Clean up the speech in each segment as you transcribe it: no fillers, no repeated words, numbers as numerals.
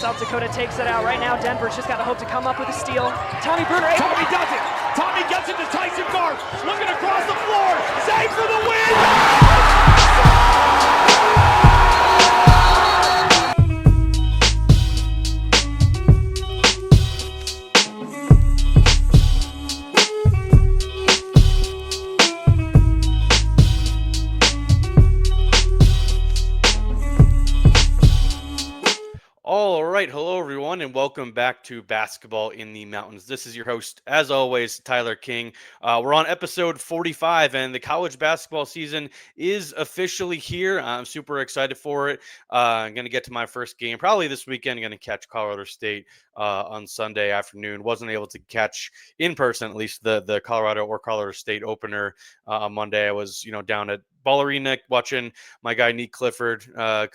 South Dakota takes it out. Right now, Denver's just got to hope to come up with a steal. Tommy Bruner. Tommy does it. Tommy gets it to Tyson Garth. Looking across the floor. Save for the win. All right, hello everyone, and welcome back to Basketball in the Mountains. This is your host, as always, Tyler King. We're on episode 45, and the college basketball season is officially here. I'm super excited for it. I'm going to get to my first game probably this weekend. I'm going to catch Colorado State on Sunday afternoon. Wasn't able to catch in person, at least the Colorado or Colorado State opener on Monday. I was, down at Ball Arena watching my guy Nick Clifford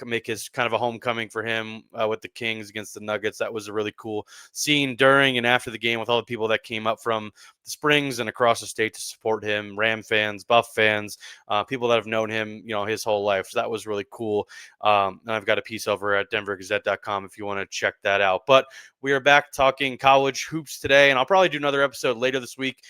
make his kind of a homecoming for him with the Kings against the Nuggets. That was a really cool scene during and after the game with all the people that came up from the Springs and across the state to support him, Ram fans, Buff fans, people that have known him, his whole life. So that was really cool. And I've got a piece over at denvergazette.com if you want to check that out. But we are back talking college hoops today, and I'll probably do another episode later this week,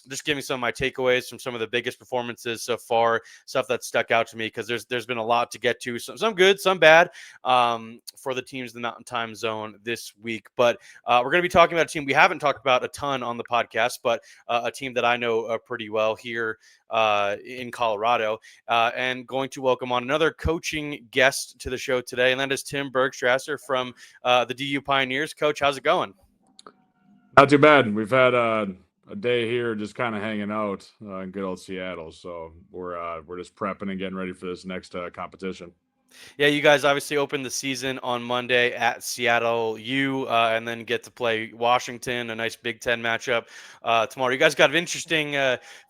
just giving some of my takeaways from some of the biggest performances so far, stuff that stuck out to me, because there's been a lot to get to, some good, some bad, for the teams in the Mountain Time Zone this week. But we're going to be talking about a team we haven't talked about a ton on the podcast, but a team that I know pretty well here in Colorado, and going to welcome on another coaching guest to the show today, and that is Tim Bergstraser from the DU Pioneers. Coach, how's it going? Not too bad. We've had a day here just kind of hanging out in good old Seattle, so we're just prepping and getting ready for this next competition. Yeah, you guys obviously opened the season on Monday at Seattle U, and then get to play Washington, a nice Big Ten matchup tomorrow. You guys got an interesting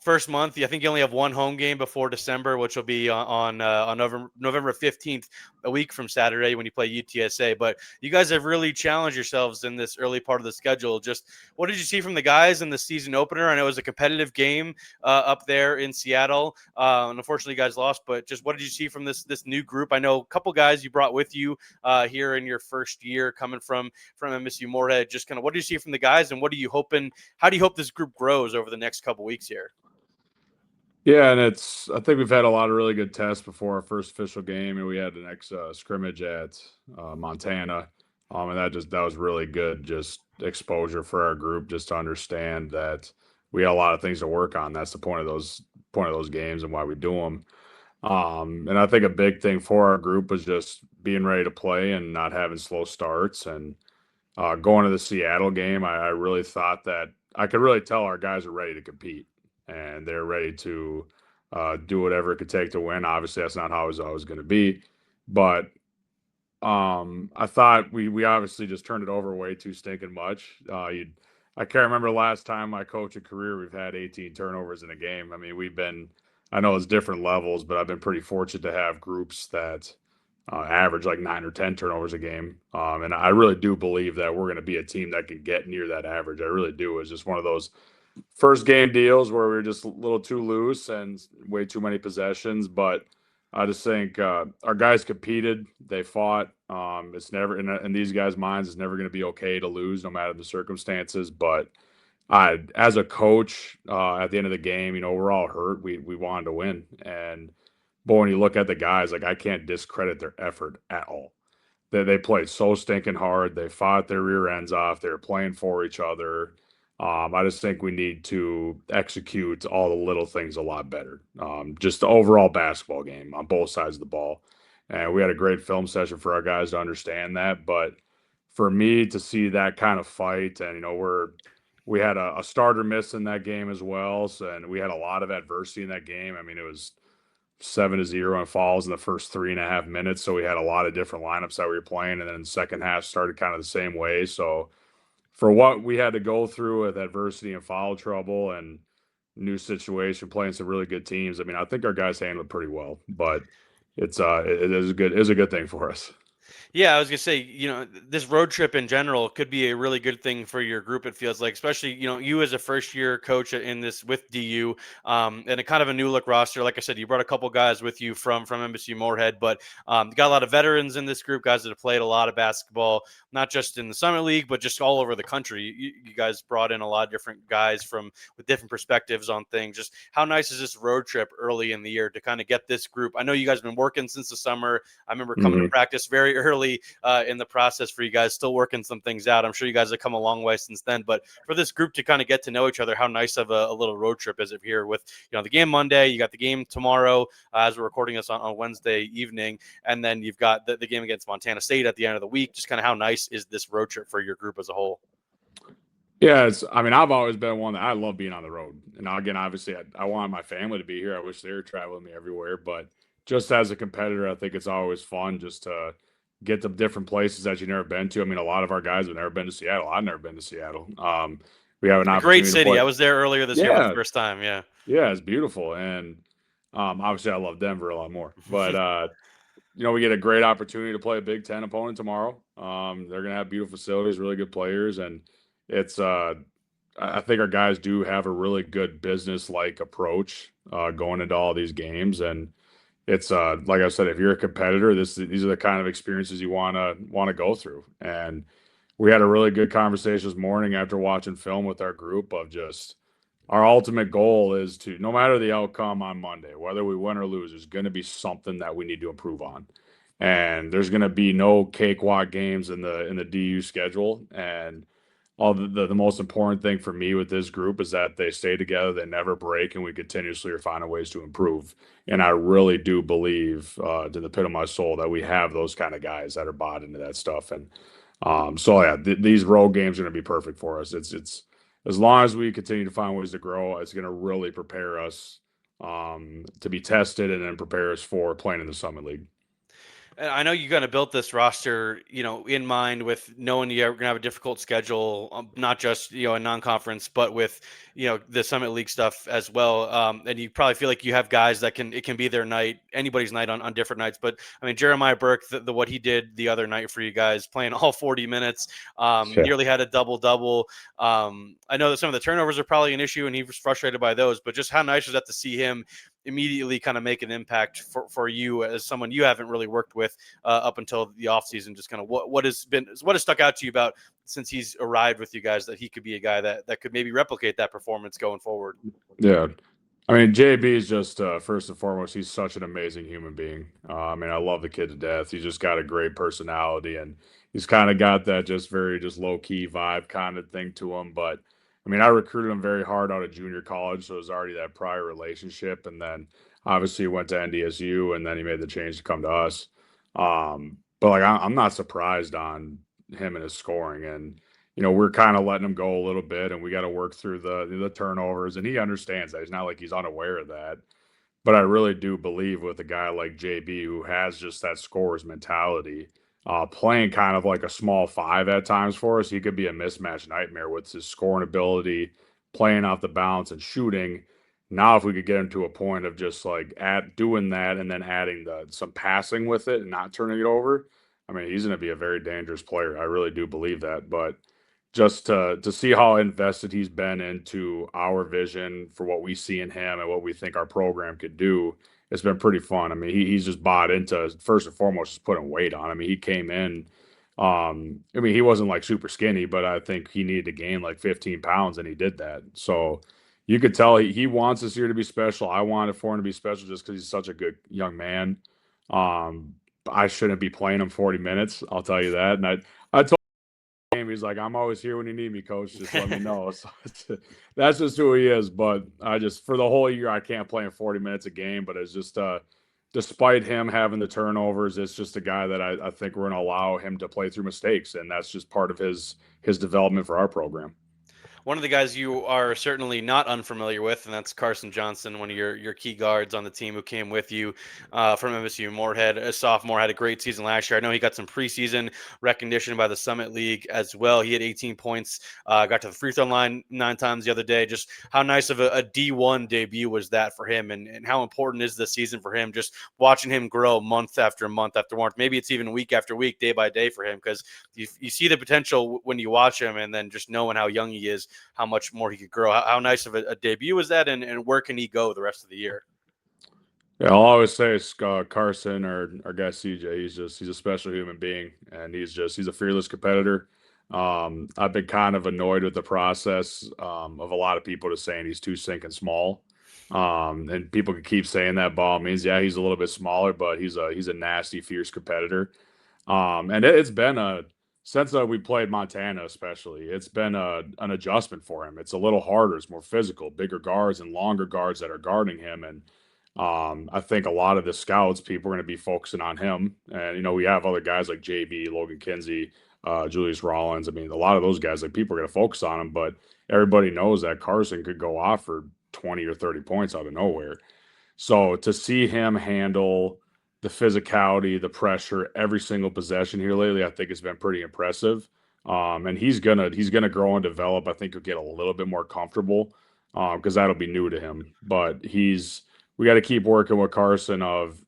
first month. I think you only have one home game before December, which will be on November 15th, a week from Saturday when you play UTSA. But you guys have really challenged yourselves in this early part of the schedule. Just what did you see from the guys in the season opener? I know it was a competitive game up there in Seattle, and unfortunately you guys lost. But just what did you see from this new group? I know a couple guys you brought with you here in your first year coming from MSU Moorhead. Just kind of what do you see from the guys, and what are you hoping? How do you hope this group grows over the next couple weeks here? Yeah, and I think we've had a lot of really good tests before our first official game, and we had an scrimmage at Montana, and that was really good, just exposure for our group, just to understand that we had a lot of things to work on. That's the point of those games and why we do them. And I think a big thing for our group was just being ready to play and not having slow starts. And going to the Seattle game, I really thought that I could really tell our guys are ready to compete, and they're ready to do whatever it could take to win. Obviously, that's not how it was always going to be. But I thought we obviously just turned it over way too stinking much. I can't remember the last time my coaching career we've had 18 turnovers in a game. I mean, I know it's different levels, but I've been pretty fortunate to have groups that average like 9 or 10 turnovers a game. And I really do believe that we're going to be a team that can get near that average. I really do. It's just one of those first game deals where we were just a little too loose and way too many possessions. But I just think our guys competed. They fought. It's never in these guys' minds, it's never going to be okay to lose no matter the circumstances. But as a coach, at the end of the game, we're all hurt. We wanted to win. And boy, when you look at the guys, like, I can't discredit their effort at all. They played so stinking hard. They fought their rear ends off. They were playing for each other. I just think we need to execute all the little things a lot better. Just the overall basketball game on both sides of the ball. And we had a great film session for our guys to understand that. But for me to see that kind of fight, and, we had a starter miss in that game as well. And we had a lot of adversity in that game. I mean, it was 7-0 on fouls in the first 3.5 minutes. So we had a lot of different lineups that we were playing. And then the second half started kind of the same way. So for what we had to go through with adversity and foul trouble and new situation, playing some really good teams, I mean, I think our guys handled it pretty well. But it is a good thing for us. Yeah, I was gonna say, this road trip in general could be a really good thing for your group. It feels like, especially you as a first year coach in this with DU, and a kind of a new look roster. Like I said, you brought a couple guys with you from Embassy Moorhead, but you got a lot of veterans in this group, guys that have played a lot of basketball, not just in the Summit League, but just all over the country. You guys brought in a lot of different guys with different perspectives on things. Just how nice is this road trip early in the year to kind of get this group? I know you guys have been working since the summer. I remember coming to practice very early in the process for you guys, still working some things out. I'm sure you guys have come a long way since then. But for this group to kind of get to know each other, how nice of a little road trip is it here with the game Monday, you got the game tomorrow as we're recording this on Wednesday evening, and then you've got the game against Montana State at the end of the week. Just kind of how nice is this road trip for your group as a whole? Yeah, I've always been one that I love being on the road. And again, obviously, I want my family to be here. I wish they were traveling me everywhere. But just as a competitor, I think it's always fun just to get to different places that you've never been to. I mean, a lot of our guys have never been to Seattle. I've never been to Seattle. We have an A great opportunity to city. play. I was there earlier this year for the first time. Yeah. Yeah, it's beautiful. And obviously, I love Denver a lot more. But we get a great opportunity to play a Big Ten opponent tomorrow. They're going to have beautiful facilities, really good players, and it's I think our guys do have a really good business-like approach going into all these games, and it's like I said, if you're a competitor, these are the kind of experiences you want to go through. And we had a really good conversation this morning after watching film with our group of just our ultimate goal is to, no matter the outcome on Monday, whether we win or lose, there's going to be something that we need to improve on. And there's going to be no cakewalk games in the DU schedule. And all the most important thing for me with this group is that they stay together, they never break, and we continuously are finding ways to improve. And I really do believe, to the pit of my soul, that we have those kind of guys that are bought into that stuff. And so yeah, these road games are going to be perfect for us. It's as long as we continue to find ways to grow, it's going to really prepare us to be tested and then prepare us for playing in the Summit League. And I know you kind of built this roster, in mind with knowing you're going to have a difficult schedule, not just, a non-conference, but with, the Summit League stuff as well. And you probably feel like you have guys that it can be their night, anybody's night on different nights. But I mean, Jeremiah Burke, what he did the other night for you guys, playing all 40 minutes, nearly had a double-double. I know that some of the turnovers are probably an issue and he was frustrated by those, but just how nice was that to see him immediately kind of make an impact for you as someone you haven't really worked with up until the offseason. Just kind of what has stuck out to you about since he's arrived with you guys that he could be a guy that could maybe replicate that performance going forward. Yeah. I mean, JB is just first and foremost, he's such an amazing human being. I mean, I love the kid to death. He's just got a great personality, and he's kind of got that just very just low key vibe kind of thing to him. But I mean, I recruited him very hard out of junior college, so it was already that prior relationship. And then obviously he went to NDSU, and then he made the change to come to us. But like, I'm not surprised on him and his scoring, and we're kind of letting him go a little bit, and we got to work through the turnovers, and he understands that. He's not like he's unaware of that. But I really do believe with a guy like JB who has just that scorer's mentality, playing kind of like a small five at times for us, he could be a mismatch nightmare with his scoring ability, playing off the bounce and shooting. Now, if we could get him to a point of just like doing that and then adding some passing with it and not turning it over, I mean, he's going to be a very dangerous player. I really do believe that. But just to see how invested he's been into our vision for what we see in him and what we think our program could do, it's been pretty fun. I mean, he's just bought into, first and foremost, just putting weight on. I mean, he came in, I mean, he wasn't like super skinny, but I think he needed to gain like 15 pounds, and he did that. So you could tell he wants this year to be special. I wanted for him to be special just because he's such a good young man. I shouldn't be playing him 40 minutes, I'll tell you that. And I told him, he's like, I'm always here when you need me, coach. Just let me know. So that's just who he is. But I just, for the whole year, I can't play him 40 minutes a game. But it's just, despite him having the turnovers, it's just a guy that I think we're going to allow him to play through mistakes. And that's just part of his development for our program. one of the guys you are certainly not unfamiliar with, and that's Carson Johnson, one of your key guards on the team who came with you from MSU Moorhead, a sophomore, had a great season last year. I know he got some preseason recognition by the Summit League as well. He had 18 points, got to the free throw line 9 times the other day. Just how nice of a D1 debut was that for him, and how important is this season for him, just watching him grow month after month after month. Maybe it's even week after week, day by day for him, because you see the potential when you watch him, and then just knowing how young he is, how much more he could grow. How nice of a debut was that, and where can he go the rest of the year? Yeah, I'll always say it's Carson or our guy CJ. He's a special human being, and he's a fearless competitor. I've been kind of annoyed with the process of a lot of people just saying he's too sinking small. And people can keep saying that ball means, yeah, he's a little bit smaller, but he's a nasty, fierce competitor. And it's been since we played Montana, especially, it's been an adjustment for him. It's a little harder. It's more physical, bigger guards and longer guards that are guarding him. And I think a lot of the scouts, people are going to be focusing on him. And, we have other guys like JB, Logan Kinsey, Julius Rollins. I mean, a lot of those guys, like, people are going to focus on him, but everybody knows that Carson could go off for 20 or 30 points out of nowhere. So to see him handle the physicality, the pressure, every single possession here lately, I think it's been pretty impressive. And he's gonna grow and develop. I think he'll get a little bit more comfortable because that'll be new to him. But we got to keep working with Carson.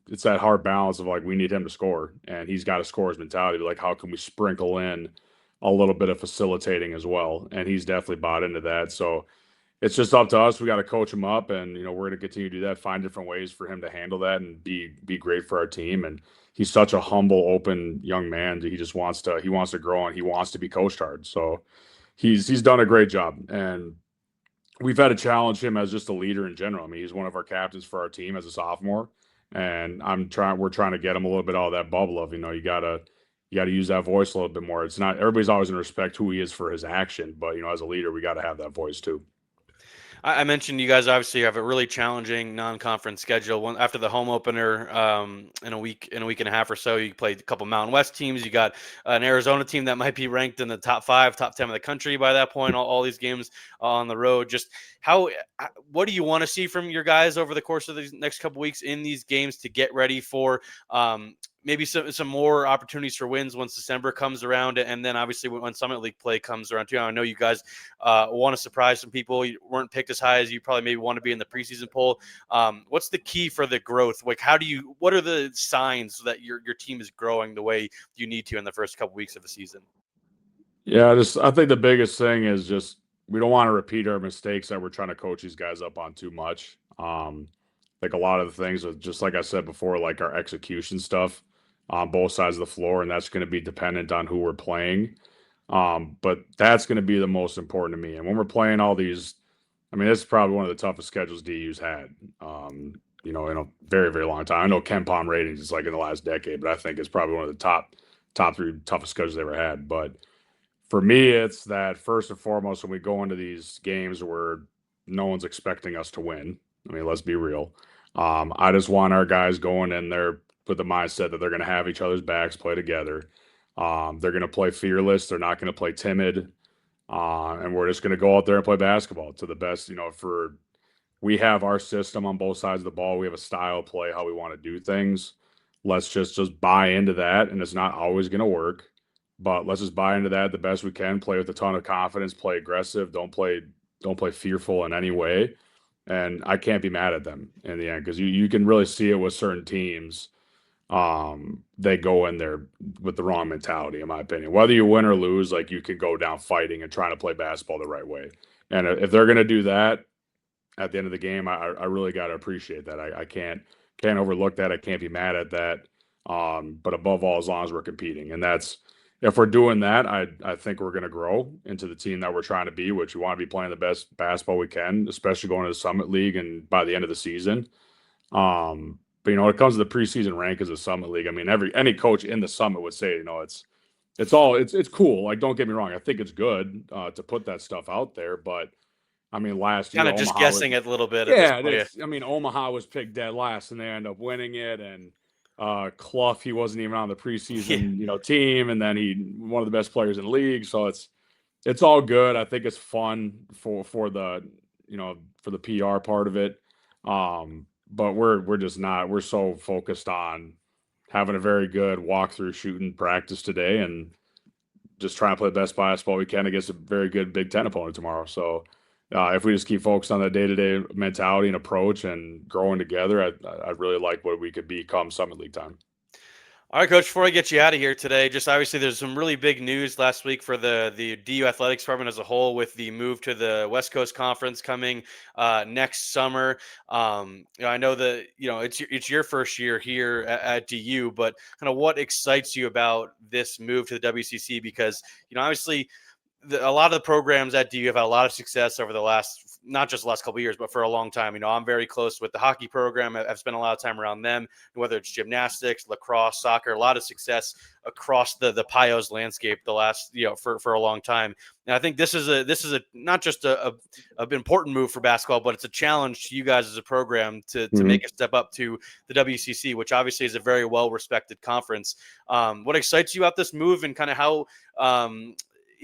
It's that hard balance of, like, we need him to score, and he's got to score his mentality. Like, how can we sprinkle in a little bit of facilitating as well? And he's definitely bought into that. So it's just up to us. We got to coach him up, and we're going to continue to do that. Find different ways for him to handle that and be great for our team. And he's such a humble, open young man. He just wants to grow, and he wants to be coached hard. So he's done a great job, and we've had to challenge him as just a leader in general. I mean, he's one of our captains for our team as a sophomore, and we're trying to get him a little bit out of that bubble of, you gotta use that voice a little bit more. It's not everybody's always going to respect who he is for his action, but as a leader, we got to have that voice too. I mentioned you guys obviously have a really challenging non-conference schedule. After the home opener in a week and a half or so, you played a couple Mountain West teams. You got an Arizona team that might be ranked in the top 5, top 10 of the country by that point. All these games on the road. Just what do you want to see from your guys over the course of these next couple weeks in these games to get ready for maybe some more opportunities for wins once December comes around, and then obviously when Summit League play comes around too? I know you guys want to surprise some people. You weren't picked as high as you probably maybe want to be in the preseason poll. What's the key for the growth? Like, what are the signs that your team is growing the way you need to in the first couple weeks of the season? Yeah, I think the biggest thing is just we don't want to repeat our mistakes that we're trying to coach these guys up on too much. Like, a lot of the things are just like I said before, like our execution stuff on both sides of the floor, and that's going to be dependent on who we're playing. But that's going to be the most important to me. And when we're playing all these, I mean, this is probably one of the toughest schedules DU's had, in a very, very long time. I know KenPom ratings is like in the last decade, but I think it's probably one of the top 3 toughest schedules they ever had. But for me, it's that first and foremost, when we go into these games where no one's expecting us to win. I mean, let's be real. I just want our guys going in there with the mindset that they're going to have each other's backs, play together. They're going to play fearless. They're not going to play timid. And we're just going to go out there and play basketball to the best. We have our system on both sides of the ball. We have a style of play, how we want to do things. Let's just buy into that. And it's not always going to work, but let's just buy into that the best we can, play with a ton of confidence, play aggressive. Don't play fearful in any way. And I can't be mad at them in the end, because you can really see it with certain teams. They go in there with the wrong mentality, in my opinion. Whether you win or lose, like, you can go down fighting and trying to play basketball the right way. And if they're going to do that at the end of the game, I really got to appreciate that. I can't overlook that. I can't be mad at that. But above all, as long as we're competing, and if we're doing that, I think we're going to grow into the team that we're trying to be, which we want to be playing the best basketball we can, especially going to the Summit League and by the end of the season. But when it comes to the preseason rank as a Summit League, I mean, any coach in the Summit would say, it's cool. Like, don't get me wrong, I think it's good to put that stuff out there, but I mean, last year, Kind of just guessing it a little bit. Yeah, I mean, Omaha was picked dead last, and they end up winning it, and Clough, he wasn't even on the preseason, team, and then one of the best players in the league. So it's all good. I think it's fun for the for the PR part of it. But we're just not. We're so focused on having a very good walkthrough shooting practice today and just trying to play the best basketball we can against a very good Big Ten opponent tomorrow. So if we just keep focused on the day-to-day mentality and approach and growing together, I really like what we could be come Summit League time. All right, Coach, before I get you out of here today, just obviously there's some really big news last week for the DU Athletics Department as a whole with the move to the West Coast Conference coming next summer. I know that, it's your first year here at DU, but kind of what excites you about this move to the WCC? Because, obviously a lot of the programs at DU have had a lot of success over the last, not just the last couple of years, but for a long time. I'm very close with the hockey program. I've spent a lot of time around them, whether it's gymnastics, lacrosse, soccer, a lot of success across the Pios landscape the last, for a long time. And I think this is a not just a important move for basketball, but it's a challenge to you guys as a program to make a step up to the WCC, which obviously is a very well-respected conference. What excites you about this move, and kind of how,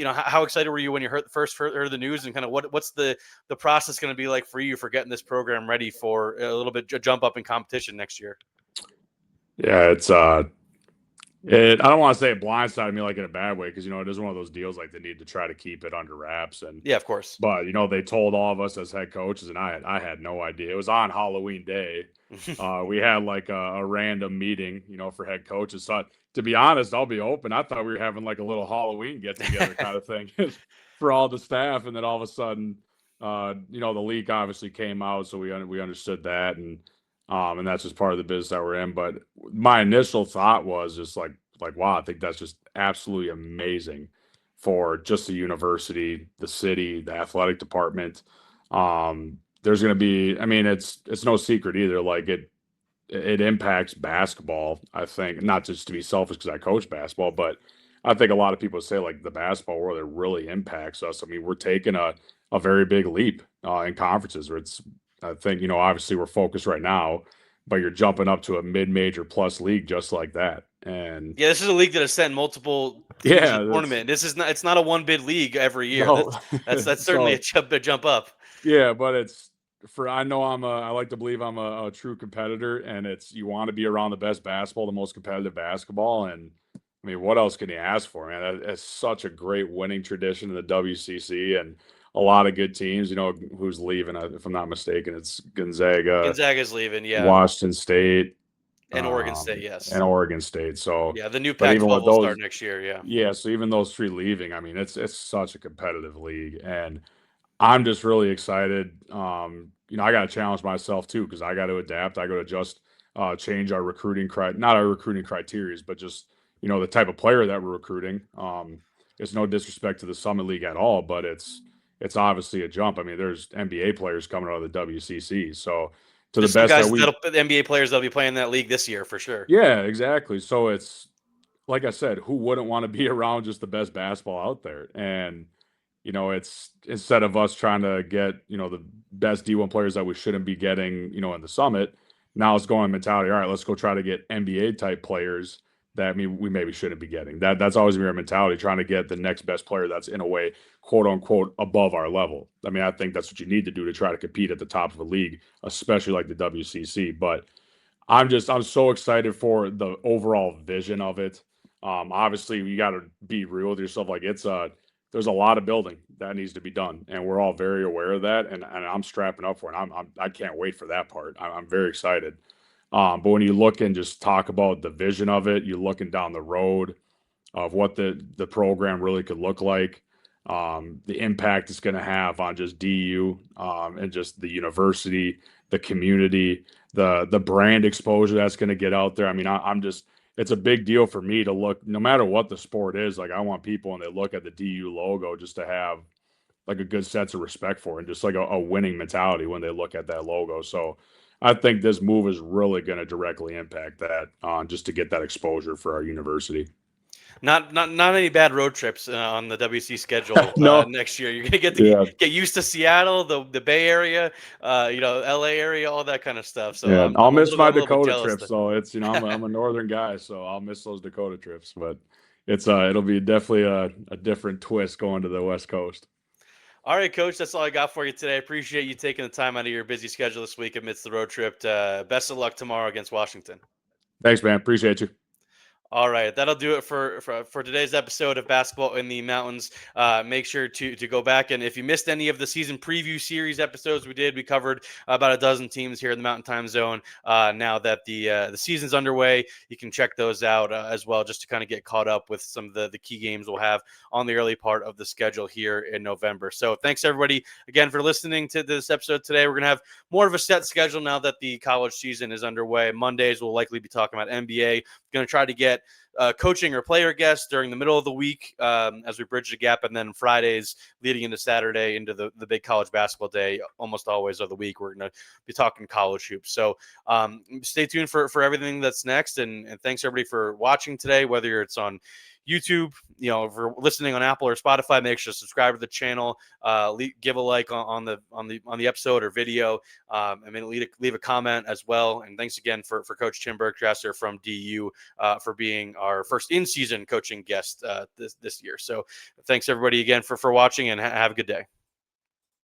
how excited were you when you first heard the news, and kind of what's the process going to be like for you for getting this program ready for a little bit jump up in competition next year? Yeah, it's I don't want to say it blindsided me like in a bad way, because it is one of those deals like they need to try to keep it under wraps. And Yeah, of course. but they told all of us as head coaches, and I had no idea. It was on Halloween day. We had like a random meeting, for head coaches. So to be honest, I'll be open. I thought we were having like a little Halloween get together kind of thing for all the staff, and then all of a sudden, the leak obviously came out, so we understood that, and that's just part of the business that we're in. But my initial thought was just like wow, I think that's just absolutely amazing for just the university, the city, the athletic department. There's going to be, I mean, it's no secret either. Like it impacts basketball. I think, not just to be selfish because I coach basketball, but I think a lot of people say like the basketball world, it really impacts us. I mean, we're taking a very big leap in conferences where I think, obviously we're focused right now, but you're jumping up to a mid-major plus league just like that. And yeah, this is a league that has sent multiple teams to the yeah, tournament. It's not a one bid league every year. no, That's certainly so a jump up. yeah, but I know I like to believe I'm a true competitor, and you want to be around the best basketball, the most competitive basketball. And I mean, what else can you ask for, man? That's such a great winning tradition in the WCC, and a lot of good teams. Who's leaving? If I'm not mistaken, it's Gonzaga, Gonzaga's leaving, yeah, Washington State, and Oregon State, yes, and Oregon State. So yeah, the new but even Pac-12 with will those, start next year. Yeah, yeah. So even those three leaving, I mean, it's such a competitive league, and I'm just really excited. I got to challenge myself too, because I got to adapt. I got to just change our not our recruiting criteria, but just the type of player that we're recruiting. It's no disrespect to the Summit League at all, but it's obviously a jump. I mean, there's NBA players coming out of the WCC, so to the best guys that the NBA players that'll be playing that league this year for sure. yeah, exactly. So it's like I said, who wouldn't want to be around just the best basketball out there? And it's instead of us trying to get, the best D1 players that we shouldn't be getting, in the Summit, now it's going mentality. All right, let's go try to get NBA type players that we maybe shouldn't be getting. That's always been our mentality, trying to get the next best player that's in a way, quote unquote, above our level. I mean, I think that's what you need to do to try to compete at the top of a league, especially like the WCC. But I'm so excited for the overall vision of it. Obviously, you got to be real with yourself. Like there's a lot of building that needs to be done, and we're all very aware of that. And I'm strapping up for it. I can't wait for that part. I'm very excited. But when you look and just talk about the vision of it, you're looking down the road of what the program really could look like, the impact it's going to have on just DU, and just the university, the community, the brand exposure that's going to get out there. I mean, it's a big deal for me to look, no matter what the sport is. Like, I want people, when they look at the DU logo, just to have like a good sense of respect for it, and just like a winning mentality when they look at that logo. So I think this move is really going to directly impact that, just to get that exposure for our university. Not any bad road trips on the WC schedule No. next year. You're gonna get used to Seattle, the Bay Area, LA area, all that kind of stuff. So Yeah, I'll miss my I'm a little bit Dakota jealous trips. So it's I'm a northern guy, so I'll miss those Dakota trips. But it'll be definitely a different twist going to the West Coast. All right, Coach, that's all I got for you today. I appreciate you taking the time out of your busy schedule this week amidst the road trip. Best of luck tomorrow against Washington. Thanks, man. Appreciate you. All right, that'll do it for today's episode of Basketball in the Mountains. Make sure to go back, and if you missed any of the season preview series episodes we covered about a dozen teams here in the Mountain Time Zone. Now that the season's underway, you can check those out as well, just to kind of get caught up with some of the key games we'll have on the early part of the schedule here in November. So thanks everybody again for listening to this episode today. We're gonna have more of a set schedule now that the college season is underway. Mondays we'll likely be talking about NBA. Going to try to get coaching or player guests during the middle of the week as we bridge the gap, and then Fridays leading into Saturday into the big college basketball day almost always of the week. We're going to be talking college hoops. So stay tuned for everything that's next, and thanks everybody for watching today, whether it's on YouTube, if you're listening on Apple or Spotify, make sure to subscribe to the channel, give a like on the episode or video, leave a comment as well. And thanks again for Coach Tim Bergstraser from DU for being our first in-season coaching guest this year. So thanks everybody again for watching, and have a good day.